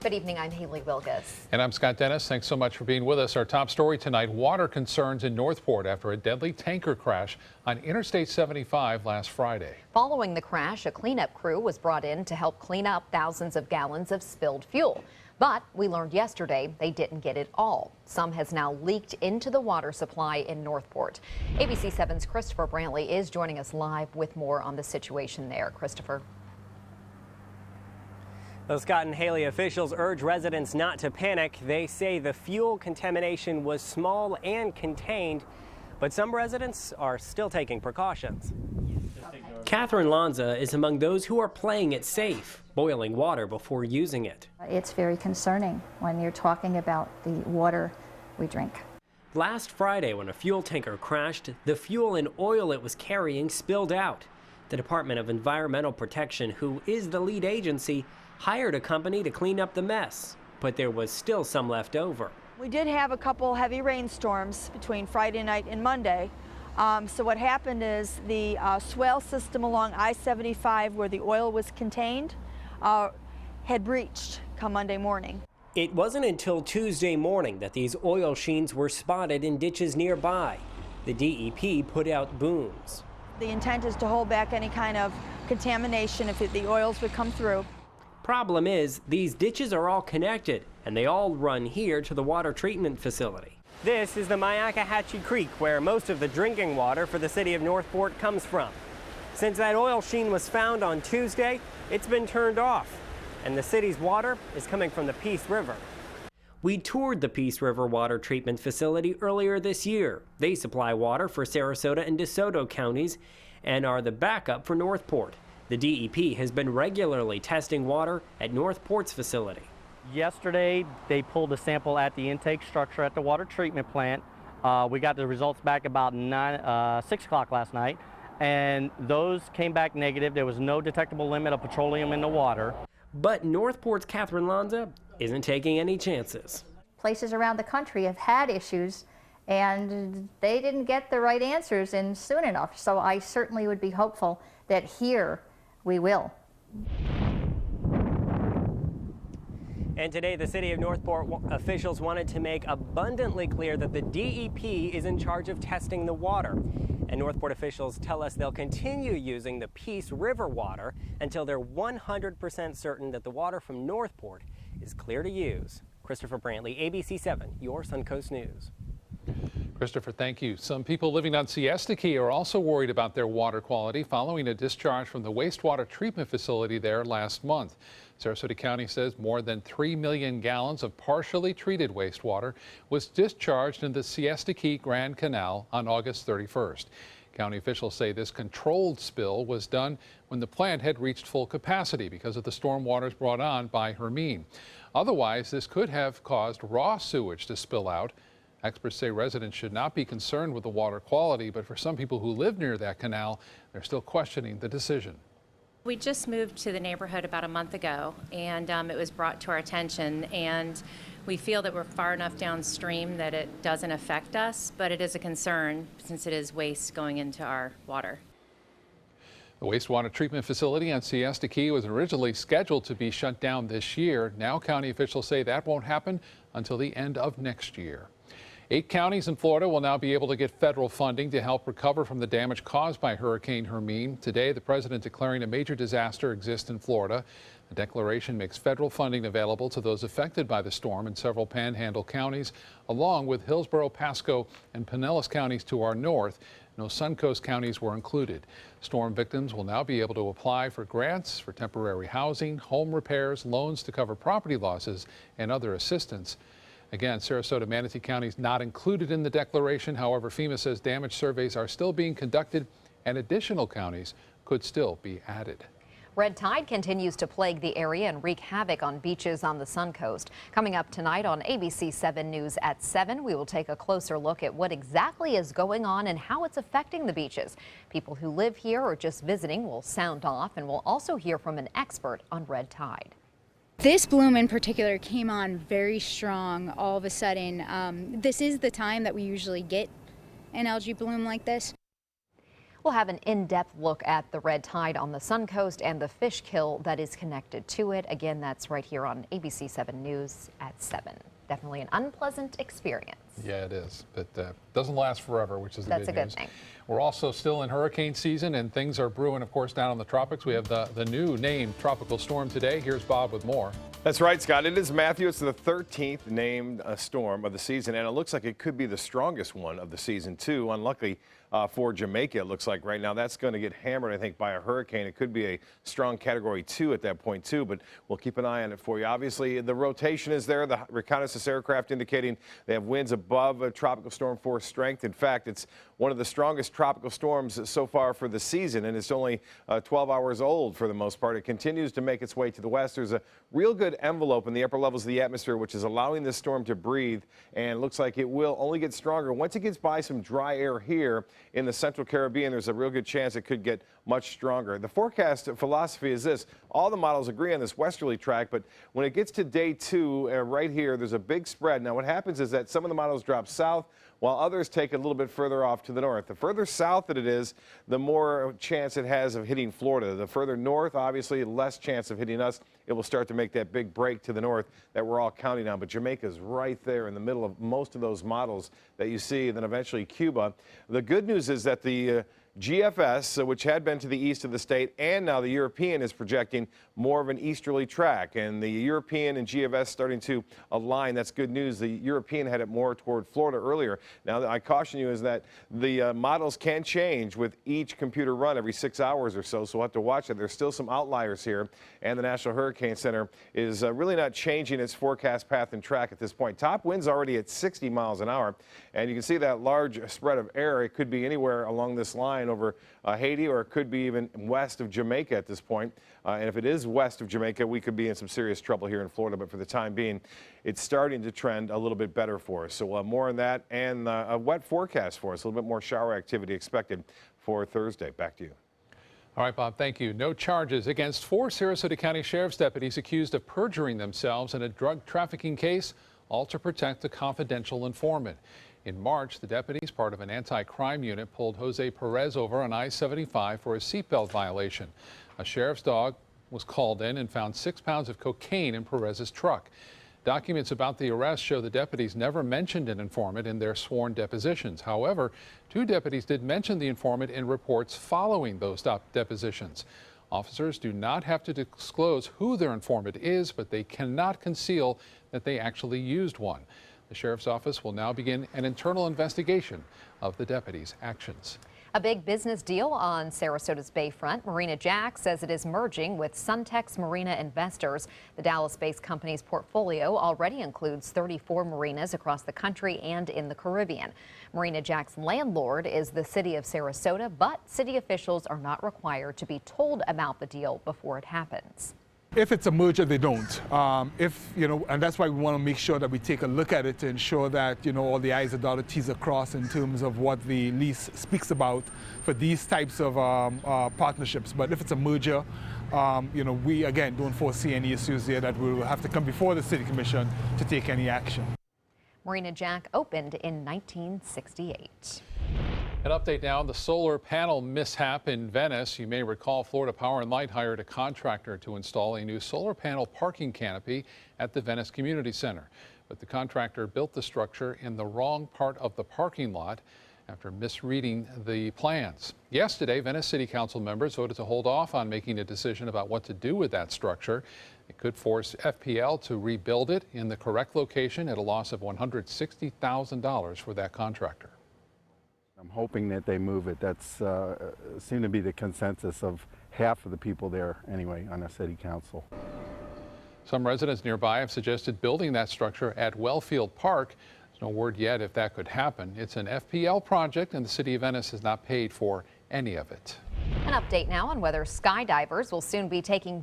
Good evening, I'm Haley Wilgus. And I'm Scott Dennis. Thanks so much for being with us. Our top story tonight, water concerns in Northport after a deadly tanker crash on Interstate 75 last Friday. Following the crash, a cleanup crew was brought in to help clean up thousands of gallons of spilled fuel. But we learned yesterday they didn't get it all. Some has now leaked into the water supply in Northport. ABC 7's Christopher Brantley is joining us live with more on the situation there. Christopher. Though Scott and Haley, officials urge residents not to panic. They say the fuel contamination was small and contained, but some residents are still taking precautions. Catherine Lanza is among those who are playing it safe, boiling water before using it. It's very concerning when you're talking about the water we drink. Last Friday, when a fuel tanker crashed, the fuel and oil it was carrying spilled out. The Department of Environmental Protection, who is the lead agency, hired a company to clean up the mess, but there was still some left over. We did have a couple heavy rainstorms between Friday night and Monday. So what happened is the swale system along I-75 where the oil was contained had breached come Monday morning. It wasn't until Tuesday morning that these oil sheens were spotted in ditches nearby. The DEP put out booms. The intent is to hold back any kind of contamination if the oils would come through. Problem is, these ditches are all connected, and they all run here to the water treatment facility. This is the Myakkahatchee Creek, where most of the drinking water for the city of Northport comes from. Since that oil sheen was found on Tuesday, it's been turned off, and the city's water is coming from the Peace River. We toured the Peace River water treatment facility earlier this year. They supply water for Sarasota and DeSoto counties and are the backup for Northport. The DEP has been regularly testing water at Northport's facility. Yesterday, they pulled a sample at the intake structure at the water treatment plant. We got the results back about 6 o'clock last night, and those came back negative. There was no detectable limit of petroleum in the water. But Northport's Catherine Lanza isn't taking any chances. Places around the country have had issues, and they didn't get the right answers in soon enough. So I certainly would be hopeful that here we will. And today, the city of Northport officials wanted to make abundantly clear that the DEP is in charge of testing the water. And Northport officials tell us they'll continue using the Peace River water until they're 100% certain that the water from Northport is clear to use. Christopher Brantley, ABC 7, your Suncoast News. Christopher, thank you. Some people living on Siesta Key are also worried about their water quality following a discharge from the wastewater treatment facility there last month. Sarasota County says more than 3 million gallons of partially treated wastewater was discharged in the Siesta Key Grand Canal on August 31st. County officials say this controlled spill was done when the plant had reached full capacity because of the storm waters brought on by Hermine. Otherwise, this could have caused raw sewage to spill out. Experts say residents should not be concerned with the water quality, but for some people who live near that canal, they're still questioning the decision. We just moved to the neighborhood about a month ago, and it was brought to our attention, and we feel that we're far enough downstream that it doesn't affect us, but it is a concern since it is waste going into our water. The wastewater treatment facility on Siesta Key was originally scheduled to be shut down this year. Now county officials say that won't happen until the end of next year. 8 counties in Florida will now be able to get federal funding to help recover from the damage caused by Hurricane Hermine. Today, the president declaring a major disaster exists in Florida. The declaration makes federal funding available to those affected by the storm in several panhandle counties, along with Hillsborough, Pasco, and Pinellas counties to our north. No Suncoast counties were included. Storm victims will now be able to apply for grants for temporary housing, home repairs, loans to cover property losses, and other assistance. Again, Sarasota, Manatee counties not included in the declaration. However, FEMA says damage surveys are still being conducted and additional counties could still be added. Red tide continues to plague the area and wreak havoc on beaches on the Suncoast. Coming up tonight on ABC 7 News at 7, we will take a closer look at what exactly is going on and how it's affecting the beaches. People who live here or just visiting will sound off, and we'll also hear from an expert on red tide. This bloom in particular came on very strong all of a sudden. This is the time that we usually get an algae bloom like this. We'll have an in-depth look at the red tide on the Suncoast and the fish kill that is connected to it. Again, that's right here on ABC 7 News at 7. Definitely an unpleasant experience. Yeah, it is, but doesn't last forever, which is the That's good a news. good thing. We're also still in hurricane season, and things are brewing, of course, down in the tropics. We have the new named tropical storm today. Here's Bob with more. That's right, Scott. It is Matthew. It's the 13th named storm of the season, and it looks like it could be the strongest one of the season, too. Unluckily for Jamaica, it looks like right now that's going to get hammered, I think, by a hurricane. It could be a strong Category 2 at that point, too, but we'll keep an eye on it for you. Obviously, the rotation is there. The reconnaissance aircraft indicating they have winds above a tropical storm force strength. In fact, it's one of the strongest tropical storms so far for the season, and it's only 12 hours old for the most part. It continues to make its way to the west. There's a real good envelope in the upper levels of the atmosphere, which is allowing this storm to breathe, and it looks like it will only get stronger. Once it gets by some dry air here in the central Caribbean, there's a real good chance it could get much stronger. The forecast philosophy is this. All the models agree on this westerly track, but when it gets to day 2, right here, there's a big spread. Now, what happens is that some of the models drop south, while others take it a little bit further off to the north. The further south that it is, the more chance it has of hitting Florida. The further north, obviously, less chance of hitting us. It will start to make that big break to the north that we're all counting on. But Jamaica's right there in the middle of most of those models that you see, and then eventually Cuba. The good news is that the GFS, which had been to the east of the state, and now the European is projecting more of an easterly track, and the European and GFS starting to align. That's good news. The European had it more toward Florida earlier. Now, I caution you is that the models can change with each computer run every 6 hours or so, so we'll have to watch it. There's still some outliers here, and the National Hurricane Center is really not changing its forecast path and track at this point. Top wind's already at 60 miles an hour, and you can see that large spread of air. It could be anywhere along this line over Haiti, or it could be even west of Jamaica at this point. And if it is west of Jamaica, we could be in some serious trouble here in Florida. But for the time being, it's starting to trend a little bit better for us. So we'll have more on that, and a wet forecast for us. A little bit more shower activity expected for Thursday. Back to you. All right, Bob, thank you. No charges against 4 Sarasota County Sheriff's deputies accused of perjuring themselves in a drug trafficking case, all to protect a confidential informant. In March, the deputies, part of an anti-crime unit, pulled Jose Perez over on I-75 for a seatbelt violation. A sheriff's dog was called in and found 6 pounds of cocaine in Perez's truck. Documents about the arrest show the deputies never mentioned an informant in their sworn depositions. However, 2 deputies did mention the informant in reports following those depositions. Officers do not have to disclose who their informant is, but they cannot conceal that they actually used one. The sheriff's office will now begin an internal investigation of the deputies' actions. A big business deal on Sarasota's bayfront. Marina Jack says it is merging with Suntex Marina investors. The Dallas-based company's portfolio already includes 34 marinas across the country and in the Caribbean. Marina Jack's landlord is the city of Sarasota, but city officials are not required to be told about the deal before it happens. If it's a merger, they don't. And that's why we want to make sure that we take a look at it to ensure that, all the I's are dotted, T's are crossed in terms of what the lease speaks about for these types of partnerships. But if it's a merger, we, again, don't foresee any issues there that we will have to come before the City Commission to take any action. Marina Jack opened in 1968. An update now on the solar panel mishap in Venice. You may recall Florida Power and Light hired a contractor to install a new solar panel parking canopy at the Venice Community Center. But the contractor built the structure in the wrong part of the parking lot after misreading the plans. Yesterday, Venice City Council members voted to hold off on making a decision about what to do with that structure. It could force FPL to rebuild it in the correct location at a loss of $160,000 for that contractor. I'm hoping that they move it. That's seemed to be the consensus of half of the people there anyway on the city council. Some residents nearby have suggested building that structure at Wellfield Park. There's no word yet if that could happen. It's an FPL project, and the city of Venice has not paid for any of it. An update now on whether skydivers will soon be taking